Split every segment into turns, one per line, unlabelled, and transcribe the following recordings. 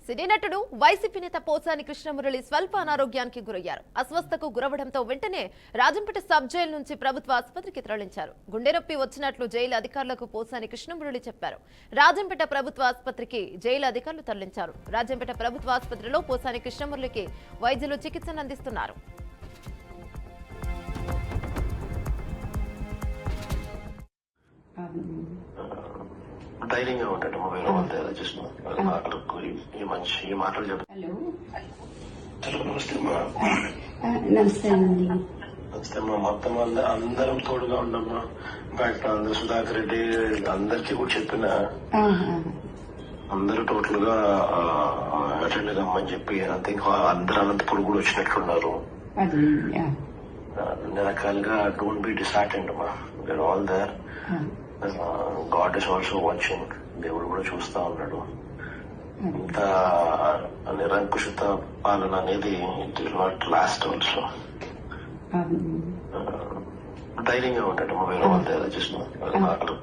సినీ నటుడు వైసీపీ నేత పోసాని కృష్ణమురళి స్వల్ప అనారోగ్యానికి గురయ్యారు. అస్వస్థకు గురవడంతో వెంటనే రాజంపేట సబ్ జైలు నుంచి ప్రభుత్వ ఆసుపత్రికి తరలించారు. గుండె నొప్పి వచ్చినట్లు జైలు అధికారులకు పోసాని కృష్ణమురళి చెప్పారు. రాజంపేట ప్రభుత్వ ఆసుపత్రికి జైలు అధికారులు తరలించారు. రాజంపేట ప్రభుత్వ ఆసుపత్రిలో పోసాని కృష్ణమురళికి వైద్యులు చికిత్సను అందిస్తున్నారు.
ధైర్యంగా ఉంటాడు మొబైల్ అంతా చేస్తున్నాను ఈ మంచి ఈ మాటలు చెప్తాను. నమస్తే అమ్మా మొత్తం అందరం తోడుగా ఉండమ్మా. బయట అందరు సుధాకర్ రెడ్డి అందరికీ కూడా చెప్పిన అందరూ టోటల్ గా అటెండ్ కమ్మని చెప్పి ఐ థింక్ అందరు అనంతపురం కూడా వచ్చినట్లున్నారు. అన్ని రకాలుగా డోంట్ బి డిసార్టెండ్ అమ్మా. We are all there. God is also watching. దేవుడు కూడా చూస్తా ఉన్నాడు. ఇంత నిరంకుశత పాలన అనేది it will not last also. ధైర్యంగా ఉంటాడు మొబైల్ అంతా చేస్తున్నాను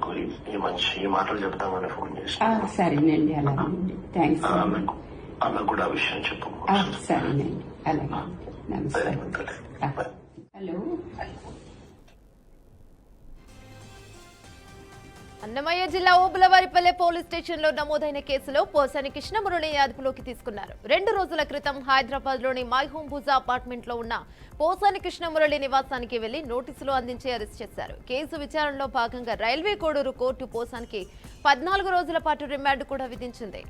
ఈ మంచి ఈ మాటలు చెప్తామని ఫోన్ చేసి
సరేనండి. అలాగే థ్యాంక్స్.
అన్న కూడా ఆ విషయం చెప్పు.
సరేనండి. అలాగే హలో.
అన్నమయ్య జిల్లా ఓబులవారిపల్లె పోలీస్ స్టేషన్ లో నమోదైన కేసులో పోసాని కృష్ణమురళిని అదుపులోకి తీసుకున్నారు. 2 రోజుల క్రితం హైదరాబాద్ లోని మై హోమ్ భుజా అపార్ట్మెంట్ లో ఉన్న పోసాని కృష్ణమురళి నివాసానికి వెళ్లి నోటీసులు అందించి అరెస్ట్ చేశారు. కేసు విచారణలో భాగంగా రైల్వే కోడూరు కోర్టు పోసానికి 14 రోజుల పాటు రిమాండ్ కూడా విధించింది.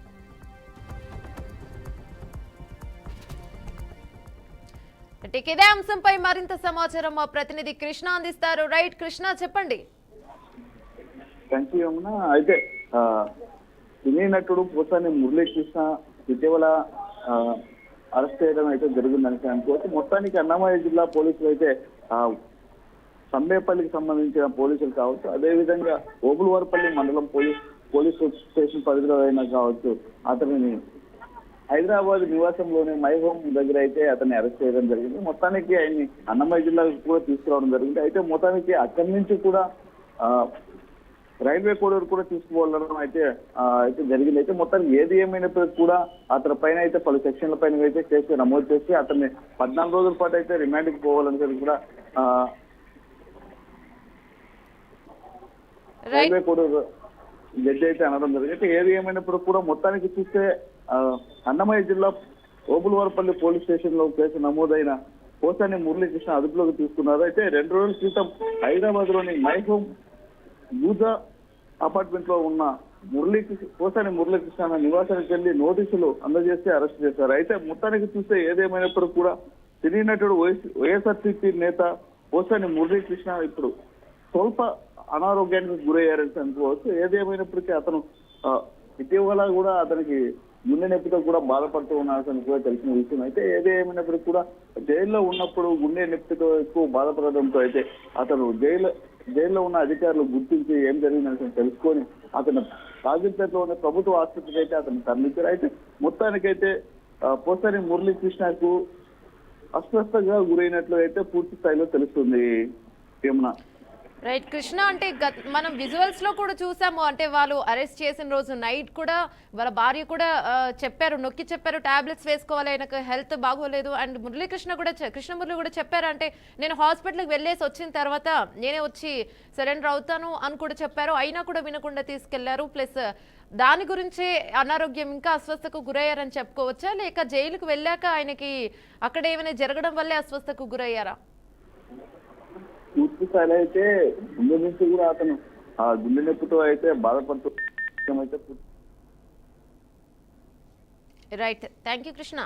ఇదే అంశంపై మరింత సమాచారం మా ప్రతినిధి కృష్ణ అందిస్తారు. రైట్ కృష్ణ, చెప్పండి.
Thank you Yamuna. అయితే సినీ నటుడు పోసాని మురళీకృష్ణ ఇటీవల అరెస్ట్ చేయడం అయితే జరిగిందని అనుకోవచ్చు. మొత్తానికి అన్నమయ్య జిల్లా పోలీసులు అయితే సంబేపల్లికి సంబంధించిన పోలీసులు కావచ్చు, అదేవిధంగా ఓబులవారిపల్లి మండలం పోలీస్ స్టేషన్ పరిధిలో అయినా కావచ్చు, అతనిని హైదరాబాద్ నివాసంలోని మై హోమ్ దగ్గర అయితే అతన్ని అరెస్ట్ చేయడం జరిగింది. మొత్తానికి ఆయన్ని అన్నమయ్య జిల్లాకు కూడా తీసుకురావడం జరిగింది. అయితే మొత్తానికి అక్కడి నుంచి కూడా రైల్వే కోడూరు కూడా తీసుకుపోవడం అయితే జరిగింది. అయితే మొత్తానికి ఏది ఏమైనప్పటికీ కూడా అతని పైన అయితే పలు సెక్షన్ల పైన అయితే కేసు నమోదు చేసి అతన్ని 14 రోజుల పాటు అయితే రిమాండ్కి పోవాలని కూడా రైల్వే కోడూరు జడ్జి అయితే అనడం జరిగింది. అయితే ఏది ఏమైనప్పుడు కూడా మొత్తానికి చూస్తే అన్నమయ్య జిల్లా ఓబులవారిపల్లి పోలీస్ స్టేషన్ లో కేసు నమోదైన పోసాని మురళీకృష్ణ అదుపులోకి తీసుకున్నారు. అయితే 2 రోజుల క్రితం హైదరాబాద్ లోని మై హోమ్ భూజా అపార్ట్మెంట్ లో ఉన్న పోసాని మురళీకృష్ణ నివాసానికి వెళ్లి నోటీసులు అందజేసి అరెస్ట్ చేశారు. అయితే మొత్తానికి చూస్తే ఏదేమైనప్పుడు కూడా సినీ నటుడు వైఎస్ఆర్సీపీ నేత పోసాని మురళీకృష్ణ ఇప్పుడు స్వల్ప అనారోగ్యానికి గురయ్యారని అనుకోవచ్చు. ఏదేమైనప్పటికీ అతను ఇటీవల కూడా అతనికి గుండె నొప్పితో కూడా బాధపడుతూ ఉన్నారని కూడా తెలిసిన విషయం. అయితే ఏదేమైనప్పటికీ కూడా జైల్లో ఉన్నప్పుడు గుండె నొప్పితో ఎక్కువ బాధపడడంతో అయితే అతను జైల్లో ఉన్న అధికారులు గుర్తించి ఏం జరిగిందని తెలుసుకొని అతను రాజంపేటలో ఉన్న ప్రభుత్వ ఆసుపత్రికి అయితే అతను తరలించారు. అయితే మొత్తానికైతే పోసాని మురళీకృష్ణకు అస్వస్థగా గురైనట్లు అయితే పూర్తి స్థాయిలో తెలుస్తుంది. యమున.
రైట్ కృష్ణ, అంటే మనం విజువల్స్ లో కూడా చూసాము, అంటే వాళ్ళు అరెస్ట్ చేసిన రోజు నైట్ కూడా వాళ్ళ భార్య కూడా నొక్కి చెప్పారు టాబ్లెట్స్ వేసుకోవాలి, ఆయనకు హెల్త్ బాగోలేదు. అండ్ కృష్ణమురళి కూడా చెప్పారు, అంటే నేను హాస్పిటల్కి వెళ్ళేసి వచ్చిన తర్వాత నేనే వచ్చి సరెండర్ అవుతాను అని కూడా చెప్పారు. అయినా కూడా వినకుండా తీసుకెళ్లారు. ప్లస్ దాని గురించి అనారోగ్యం ఇంకా అస్వస్థకు గురయ్యారని చెప్పుకోవచ్చా, లేక జైలుకు వెళ్ళాక ఆయనకి అక్కడ ఏమైనా జరగడం వల్లే అస్వస్థకు గురయ్యారా?
పూర్తి స్థాయిలో అయితే ముందు నుంచి కూడా అతను గుండె నొప్పితో అయితే బాధపడుతూ
రైట్. Thank you Krishna.